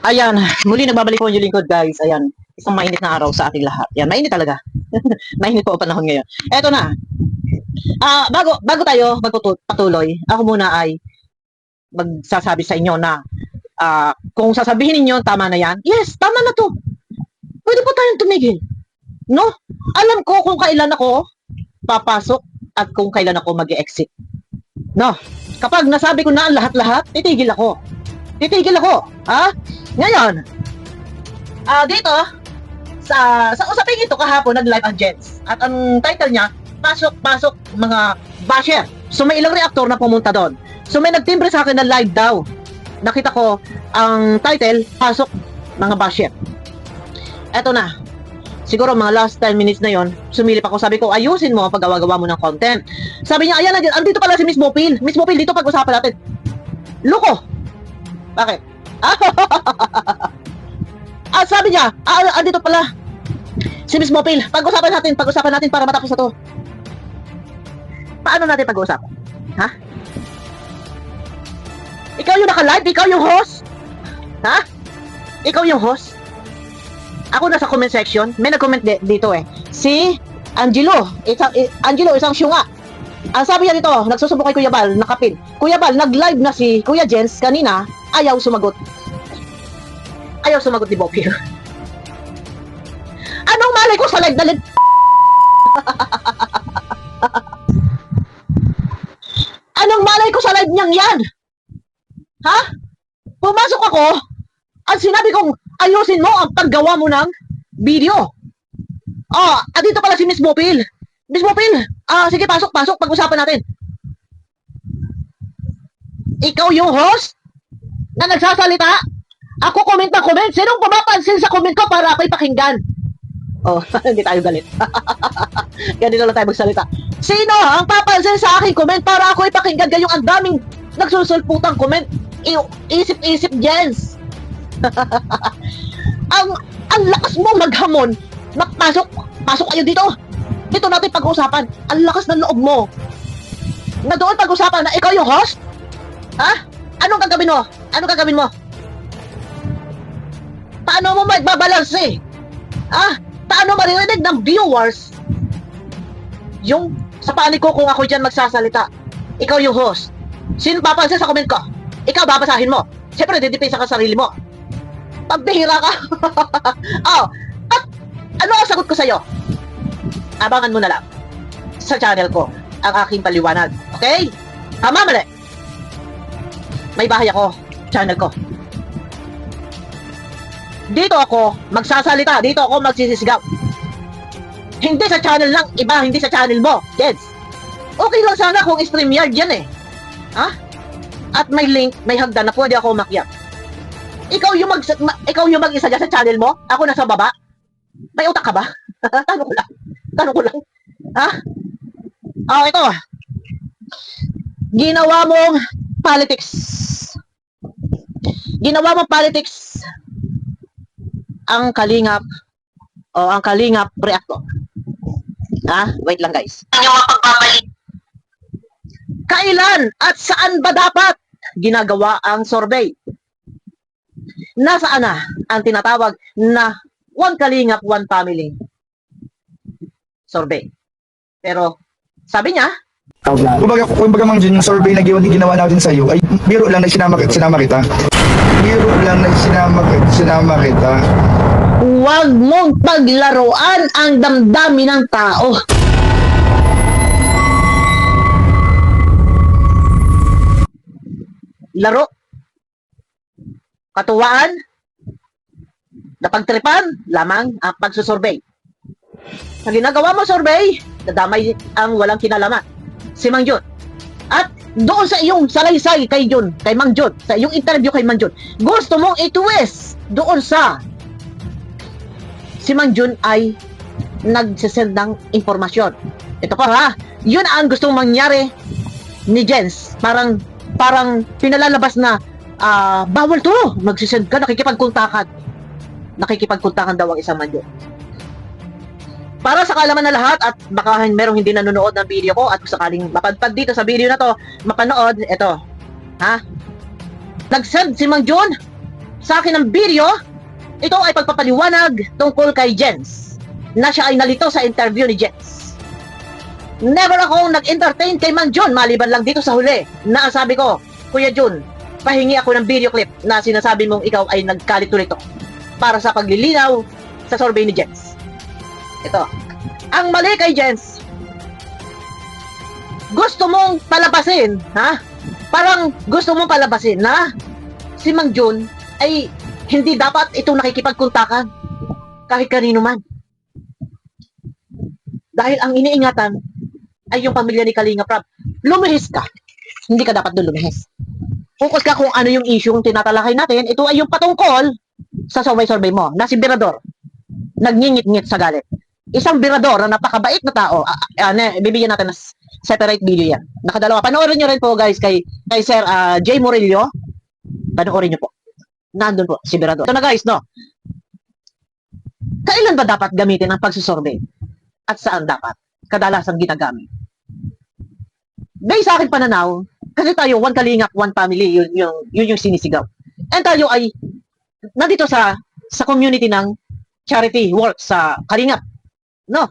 Ayan, muli nagbabalik po yung lingkod guys. Ayan, isang mainit na araw sa ating lahat. Ayan, mainit talaga. Mainit po ang panahon ngayon. Eto na. Bago tayo magpatuloy, ako muna ay magsasabi sa inyo na kung sasabihin ninyo tama na yan, yes, tama na to. Pwede po tayong tumigil. No? Alam ko kung kailan ako papasok at kung kailan ako mag-exit. No? Kapag nasabi ko na ang lahat-lahat, titigil ako. Titigil ako. Ha? Ngayon, dito, sa usaping ito kahapon, nag-live ang Jens. At ang title niya, Pasok mga basher. So may ilang reaktor na pumunta doon. So may nagtimbre sa akin na live daw. Nakita ko ang title, Pasok mga basher. Eto na. Siguro mga last 10 minutes na yon, sumilip ako, sabi ko, ayusin mo ang paggawa-gawa mo ng content. Sabi niya, ayan na, andito pala si Miss Mopil. Miss Mopil, dito pag-usapan natin. Loko! Bakit? Sabi niya, andito pala si Miss Mopil. Pag-usapan natin para matapos na to. Paano natin pag-uusapan? Ha? Ikaw yung naka-live? Ikaw yung host? Ha? Ikaw yung host? Ako nasa comment section, may nag-comment dito eh. Si Angelo, isang syunga. Ang sabi niya dito, nagsusumbong kay Kuya Bal, nakapin. Kuya Bal, nag-live na si Kuya Jens kanina, ayaw sumagot. Ayaw sumagot ni Bopil. Anong malay ko sa live na live? Anong malay ko sa live niyang yan? Ha? Pumasok ako, at sinabi kong ayusin mo ang paggawa mo ng video. Dito pala si Miss Mopil. Miss Mopil, sige, pasok, pag-usapan natin. Ikaw yung host na nagsasalita? Ako comment na comment. Sinong pumapansin sa comment ko para ako'y pakinggan? Hindi tayo galit. Ganito lang tayo magsalita. Sino ang papansin sa aking comment para ako'y pakinggan? Gayong ang daming nagsusulputang comment. Isip-isip, Jens. ang lakas mo maghamon. Pasok kayo dito. Dito natin pag-uusapan. Ang lakas ng loob mo. Na doon pag-usapan na ikaw yung host? Ha? Anong gagawin mo? Paano mo magbabalanse? Paano maririnig ng viewers yung sa panig ko kung ako dyan magsasalita? Ikaw yung host. Sino papansin sa comment ko? Ikaw babasahin mo. Siyempre, didipin sa sarili mo. Pagbihira ka. At ano ang sagot ko sa'yo? Abangan mo na lang sa channel ko ang aking paliwanag. Okay? Tama, mali. May bahay ako. Channel ko. Dito ako magsasalita. Dito ako magsisisigaw. Hindi sa channel lang. Iba, hindi sa channel mo. Kids. Okay lang sana kung StreamYard yan eh. At may link, may hagdan na pwede ako umakyat. Ikaw yung mag-isa dyan sa channel mo? Ako nasa baba? May utak ka ba? Tanong ko lang. Ito. Ginawa mong politics ang Kalingap reactor. Wait lang guys. Kailan at saan ba dapat ginagawa ang survey? Nasaan na ang tinatawag na One Kalingap, One Family survey? Pero sabi niya, kumbaga mang yung survey na ginawa natin sa iyo ay biro lang na sinama kita. Biro lang na sinama kita. huwag mong paglaruan ang damdamin ng tao. Laro, katuwaan, napagtripan lamang ang pagsusurvey. Sa ginagawa mo survey, nadamay ang walang kinalaman, si Mang Jun. At doon sa iyong salaysay kay Mang Jun, sa iyong interview kay Mang Jun, gusto mong i-twist doon sa si Mang Jun ay nagsisend ng impormasyon. Ito pa yun ang gustong mangyari ni Jens. Parang pinalalabas na bawal to, magsisend ka, nakikipagkuntakan daw ang isang Mang Jun. Para sa kaalaman na lahat, at baka merong hindi nanonood ng video ko at sakaling mapadpad dito sa video na to, mapanood, ito. Nag-send si Mang Jun sa akin ng video, ito ay pagpapaliwanag tungkol kay Jens na siya ay nalito sa interview ni Jens. Never akong nag-entertain kay Mang John maliban lang dito sa huli na ang sabi ko, Kuya Jun, pahingi ako ng video clip na sinasabi mong ikaw ay nagkalito-lito para sa paglilinaw sa survey ni Jens. Ito. Ang mali kay Jens, gusto mong palabasin, ha? Parang gusto mong palabasin na si Mang John ay hindi dapat itong nakikipagkuntakan kahit kanino man. Dahil ang iniingatan ay yung pamilya ni Kalinga Prab. Lumihis ka. Hindi ka dapat doon lumihis. Focus ka kung ano yung issue yung tinatalakay natin. Ito ay yung patungkol sa survey mo na si Birador. Nagngingit-ngit sa galit. Isang Birador na napakabait na tao. Bibigyan natin ng separate video yan. Nakadalawa. Panoorin nyo rin po guys kay Sir Jay Murillo. Panoorin nyo po. Nandun po si Birador. Ito na guys, no? Kailan ba dapat gamitin ang pagsusurvey? At saan dapat? Kadalasang ginagamit. Based sa akin pananaw, kasi tayo, one kalingap, one family, yun yung sinisigaw. And tayo ay nandito sa community ng charity work sa Kalingap. No?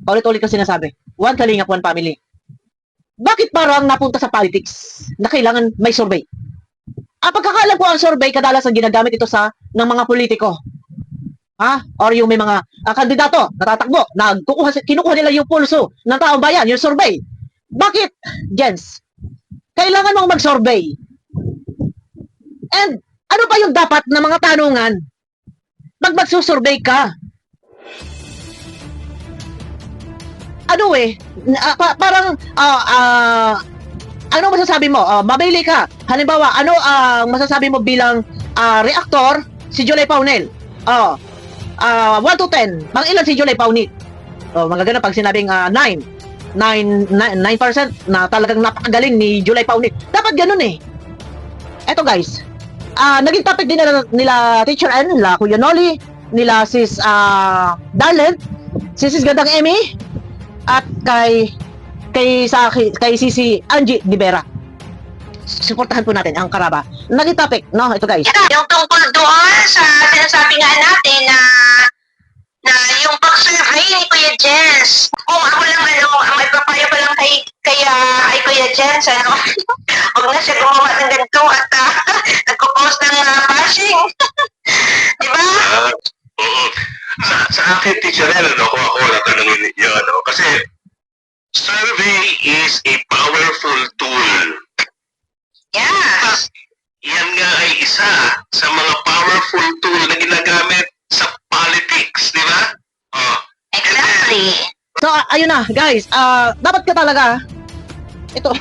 Paulit-ulit ko sinasabi, one kalingap, one family. Bakit parang napunta sa politics na kailangan may survey? Ang pagkakaalam ko ang survey, kadalasan ginagamit ito ng mga politiko. Ha? Or yung may mga kandidato, natatakbo, kinukuha nila yung pulso ng taong bayan, yung survey. Bakit, Jens? Kailangan mong mag-survey. And ano pa yung dapat na mga tanungan pag magsusurvey ka? Ano parang ano masasabi mo? Mabili ka. Halimbawa, ano ang masasabi mo bilang reactor si Julie Paunel? 1 to 10. Pang ilan si Julie Paunil? Magaganda pag sinabing 9% na talagang napakagaling ni Julie Paunil. Dapat ganun eh. Eto guys, naging topic din nila Teacher N, nila Kuya Noli, nila Sis Darlene, Sis Gandang Emmy, at kay Sisi Angie Libera. Suportahan po natin ang Karaba. Naging topic, no? Ito guys. Yung tungkol doon sa sinasabi nga natin na yung pag-survey ni Kuya Jens. Kung ako lang may papayo pa lang kay Kuya Jens, huwag na siya gumawa ng ganito at nagpo-post ng bashing. Di ba? Sa akin, teacher, kung ako natanungin ninyo, kasi survey is a powerful tool. Yeah. Yan nga ay isa sa mga powerful tool na ginagamit sa politics, di ba? Exactly. So, ayun na, guys. Dapat ka talaga, ito,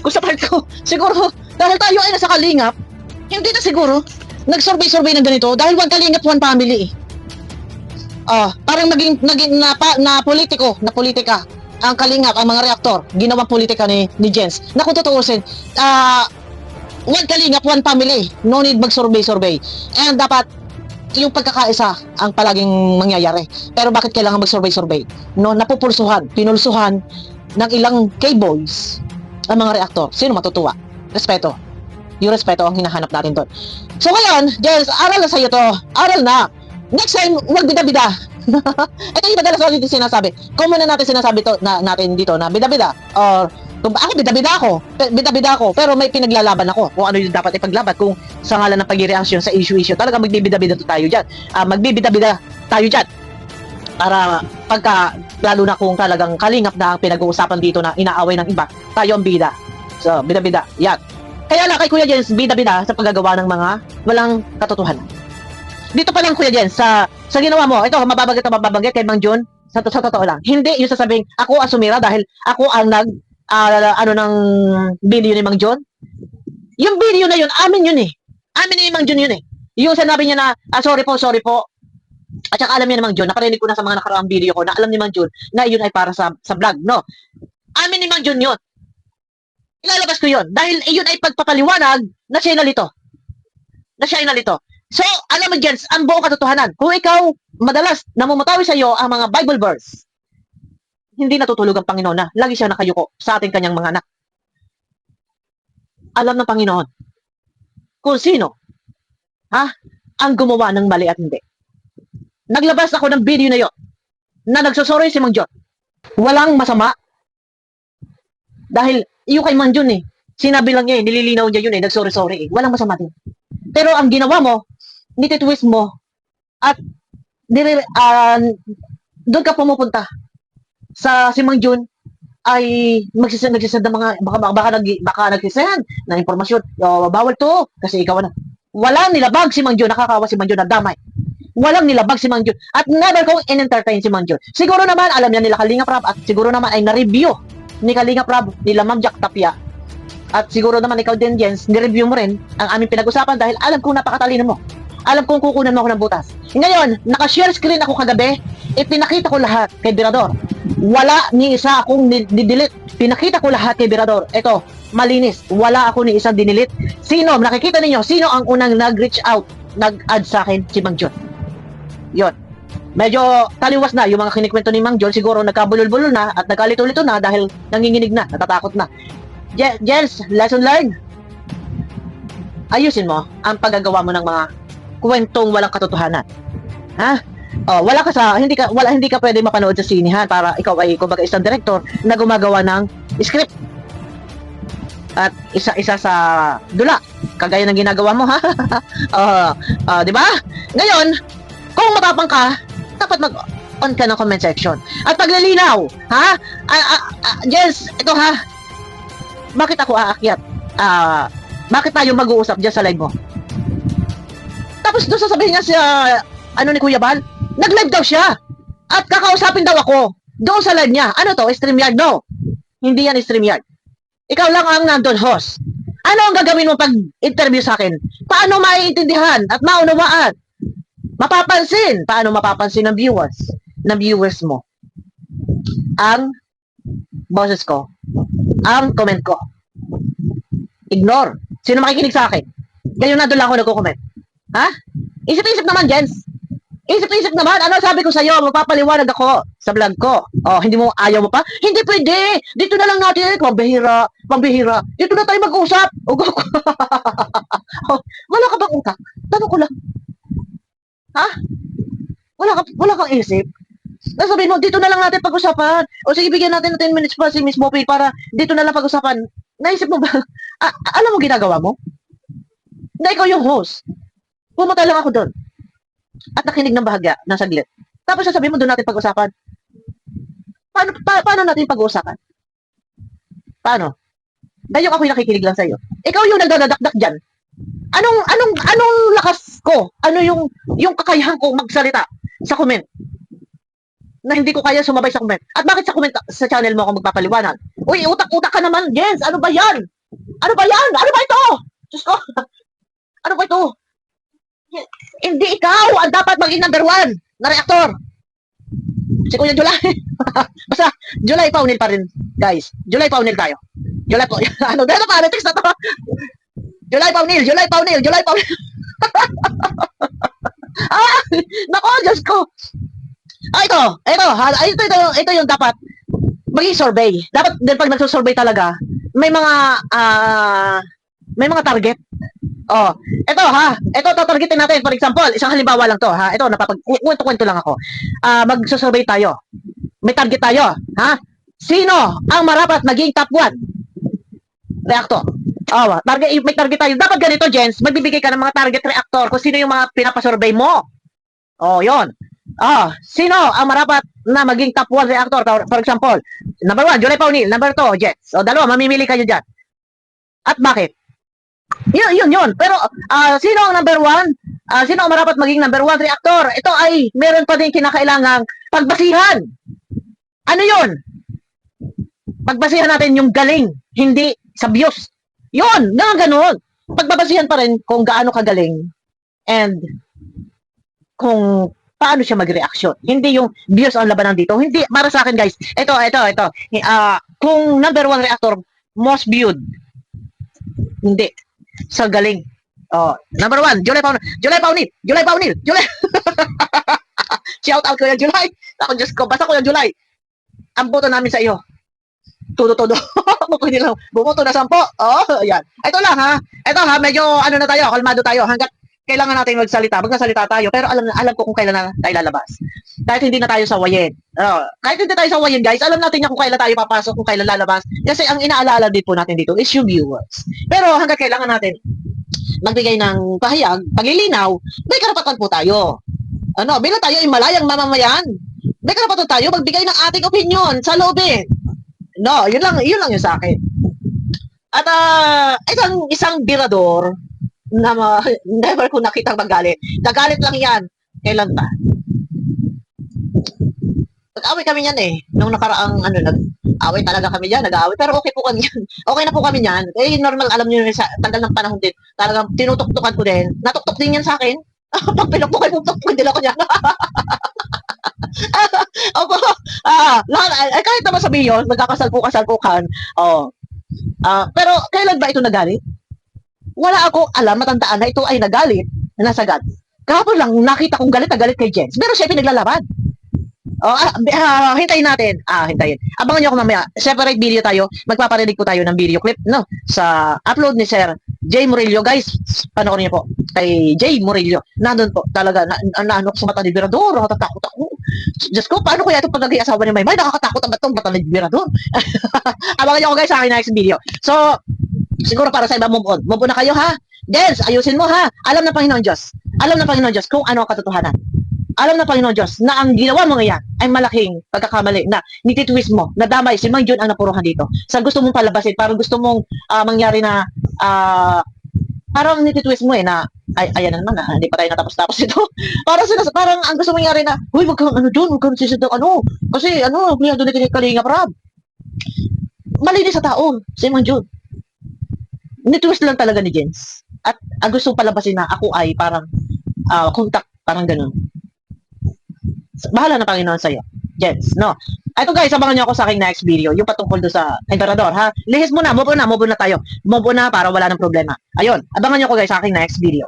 kung sa part ko, siguro, dahil tayo ay nasa Kalingap, hindi na siguro, nag-survey ng ganito, dahil one Kalingap, one family eh. Parang naging na politika, ang Kalingap, ang mga reaktor, ginawang politika ni Jens. Na kung tutuusin, one Kalingap, one family, no need mag-survey. And dapat, yung pagkakaisa ang palaging mangyayari. Pero bakit kailangan mag-survey? No, pinulsuhan ng ilang K-boys ang mga reaktor. Sino matutuwa? Respeto. Yung respeto ang hinahanap natin doon. So ngayon, Jens, aral na sa'yo to. Aral na. Next time, huwag bida-bida. Ito yung madalas natin sinasabi. Kung muna natin sinasabi to, natin dito na bida-bida. Or, kung ako, bida-bida ako. Pero may pinaglalaban ako. Kung ano yung dapat ipaglaban. Kung sa ngalan ng pag-reaction sa issue. Talaga magbibida-bida tayo dyan. Magbibida-bida tayo dyan. Para pagka, lalo na kung talagang Kalingap na ang pinag-uusapan dito na inaaway ng iba, tayo ang bida. So, bida-bida. Yan. Kaya lang kay Kuya Jens, bida-bida sa paggagawa ng mga walang katotohanan. Dito pa lang Kuya Jens, sa ginawa mo, ito, mababanggit kay Mang John, sa totoo lang. Hindi yung sasabing, ako ang sumira dahil ako ang ng video ni Mang John. Yung video na yun, amin yun eh. Amin ni Mang John yun eh. Yung sinabi niya na, sorry po. At saka alam niya ni Mang John, nakarinig ko na sa mga nakaraang video ko, na alam ni Mang John na yun ay para sa vlog, no? Amin ni Mang John yun. Ilalabas ko yun. Dahil yun ay pagpapaliwanag na siya ay nalito. So, alam mo Jens, ang buong katotohanan. Kung ikaw, madalas, namumutawi sa iyo ang mga Bible verse, hindi natutulog ang Panginoon na lagi siya nakayuko sa ating kanyang mga anak. Alam ng Panginoon kung sino ha, ang gumawa ng mali at hindi. Naglabas ako ng video na yon na nagsosorry si Mang John. Walang masama. Dahil yung kay Mang John sinabi lang niya nililinaw niya yun nagsorry-sorry Walang masama din. Pero ang ginawa mo, nititwist mo, at doon ka pumupunta sa si Mang John ay nagsisend ng mga baka nagsisehan na impormasyon. Bawal to kasi ikaw na. Walang nilabag si Mang John, nakakawa si Mang John na damay. Walang nilabag si Mang John at never kong in-entertain si Mang John. Siguro naman alam niya nila Kalinga Prab at siguro naman ay na-review ni Kalinga Prab, nila Ma'am Jack Tapia. At siguro naman ikaw din, Jens, ni-review mo rin ang aming pinag-usapan dahil alam kong napakatalino mo. Alam kong kukunan mo ako ng butas. Ngayon, naka-share screen ako kagabi, ipinakita ko lahat kay Birador. Wala ni isa akong delete. Pinakita ko lahat kay Birador. Ito, malinis. Wala ako ni isang dinilit. Sino, nakikita ninyo, sino ang unang nag-reach out, nag-add sa akin? Si Mang John. Yon. Medyo taliwas na yung mga kinikwento ni Mang John, siguro nagkabulol-bulol na at nagkalito-lito na dahil nanginginig na, natatakot na. Jels, lesson learned. Ayusin mo ang paggagawa mo ng mga kwentong walang katotohanan. Ha? Wala ka sa hindi ka pwede mapanood sa sinihan para ikaw ay kumbaga isang director na gumagawa ng script. At isa-isa sa dula, kagaya ng ginagawa mo, ha? 'Di ba? Ngayon, kung matapang ka, dapat mag-on ka ng comment section. At paglilinaw, ha? Jens, ito ha. Bakit ako aakyat? Bakit tayo mag-uusap dyan sa live mo? Tapos doon sasabihin niya sa ni Kuya Bal, nag-live daw siya. At kakausapin daw ako doon sa live niya. Ano to? StreamYard? No. Hindi yan StreamYard. Ikaw lang ang nandun, host. Ano ang gagawin mo pag interview sa akin? Paano maiintindihan at maunawaan? Mapapansin. Paano mapapansin ng viewers mo? Ang boses ko. Ang comment ko. Ignore. Sino makikinig sa akin? Ngayon na doon lang ako nagko-comment. Ha? Isip-isip naman, Jens. Isip-isip naman. Ano sabi ko sa'yo? Magpapaliwanag ako sa vlog ko. Hindi mo, ayaw mo pa? Hindi pwede. Dito na lang natin. Pambihira. Dito na tayo mag-usap. Wala ka bang utak? Tanong ko lang. Ha? Wala kang isip? Sabihin mo, dito na lang natin pag-usapan. O sige, bigyan natin ng 10 minutes pa si Miss Mopil para dito na lang pag-usapan. Naisip mo ba? Alam mo ginagawa mo? Na ikaw yung host. Pumunta lang ako doon. At nakinig ng bahagya, ng saglit. Tapos sasabihin mo doon natin pag-usapan. Paano natin pag-uusapan? Paano? Dahil ako'y nakikinig lang sa'yo. Ikaw yung nagdadakdak dyan. Anong lakas ko? Ano yung kakayahan ko magsalita sa comment? Na hindi ko kaya sumabay sa comment. At bakit sa comment sa channel mo ako magpapaliwanag? Uy, utak-utak ka naman, Jens. Ano ba yan? Ano ba ito? Diyos ko. Ano ba ito? Hindi ikaw ang dapat maging number 1 na reactor. Si Kuya July. Basta, July Paunil pa rin, guys. July Paunil tayo. July Paunil. Ano? Dahil na politics na to. July Paunil. Nako, Diyos ko. Ito yung dapat maging survey. Dapat din pag nagsusurvey talaga, may mga target. Ito tatargetin natin. For example, isang halimbawa lang to, ha. Ito napapagkwento lang ako. Magsusurvey tayo. May target tayo, ha? Sino ang marapat maging top 1 reactor? May target tayo. Dapat ganito, Jens, magbibigay ka ng mga target reactor kung sino yung mga pinapasurvey mo. Yon. Sino ang marapat na maging top 1 reactor? For example, number 1, July Paunil. Number 2, Jets. Dalawa, mamimili kayo dyan. At bakit? Yun. Pero, sino ang number 1? Sino ang marapat maging number 1 reactor? Ito ay meron pa din kinakailangang pagbasihan. Ano yun? Pagbasihan natin yung galing, hindi sa views. Yun, ganun. Pagbabasihan pa rin kung gaano kagaling and kung paano siya mag-reaction. Hindi yung views ang labanan dito. Hindi, para sa akin guys, ito. Kung number 1 reactor, most viewed. Hindi. Sa galing. Number 1, July Paunil. Shout out Kuya July. Ako, Diyos ko, basta Kuya July. Ang boto namin sa iyo. Todo. Pwede lang. Bumoto na 10. Ayan. Ito lang ha. Medyo kalmado tayo. Hanggat kailangan natin magsasalita tayo, pero alam ko kung kailan na tayo lalabas. Kahit hindi na tayo sawayin. Kahit hindi tayo sawayin, guys, alam natin niya kung kailan tayo papasok, kung kailan lalabas. Kasi ang inaalala din po natin dito is yung viewers. Pero hanggang kailangan natin magbigay ng pahayag, paglilinaw, may karapatan po tayo. Bilang tayo ay malayang mamamayan, may karapatan tayo magbigay ng ating opinion sa loobin. Yun lang yung sa akin. At isang birador na never ko nakitang magalit. Nagalit lang yan. Kailan ba? Nag-away kami yan nung nakaraang nag-away talaga kami yan, nag-away. Pero okay po kami yan. Okay na po kami yan. Normal, alam niyo sa tagal ng panahon din. Talagang tinutuktukan ko din. Natuktok din yan sa akin. Pag pinuktukay, putuktukin din ako niyan. Opo. Kahit naman sabihin yun, magkakasalpukan. Pero kailan ba ito nagalit? Wala ako alam, matandaan na ito ay nagalit, nasagad. Kahapon lang, nakita kong galit na galit kay Jens. Pero siya pinaglalaban. Hintayin natin. Hintayin. Abangan niyo ako mamaya. Separate video tayo. Magpaparinig po tayo ng video clip, sa upload ni Sir Jay Murillo. Guys, panoorin niyo po. Kay Jay Murillo. Nandun po. Talaga, naano ko sa mata ni Birador. Natatakot ako. Diyos ko, paano kaya ito pag naging asawa ni Maymay? Nakakatakot ang batong mata ni Birador. Abangan niyo ako, guys, sa akin next video. So, siguro para sa iba, move on. Move on na kayo, ha? Jens, ayusin mo, ha? Alam ng Panginoon Diyos. Alam ng Panginoon Diyos kung ano ang katotohanan. Alam ng Panginoon Diyos na ang ginawa mo ngayon ay malaking pagkakamali na nititwist mo, nadamay si Mang Jun ang napuruhan dito. Sa gusto mong palabasin, parang gusto mong mangyari na parang nititwist mo na ayan na naman hindi pa tayo natapos-tapos ito. Parang ang gusto mong mangyari na, huy, wag kang Jun, wag kang sisidang kasi kaya doon ni Kalinga Prab. Malinis sa tao, si Mang Jun. Nitwist lang talaga ni Jens. At ang gusto palabasin na ako ay parang contact, parang ganun. Bahala na Panginoon sa'yo. Jens, Ito guys, abangan niyo ako sa aking next video. Yung patungkol doon sa Emperador, ha? Lihis mo na, move on na tayo. Move on na para wala ng problema. Ayun, abangan niyo ako guys sa aking next video.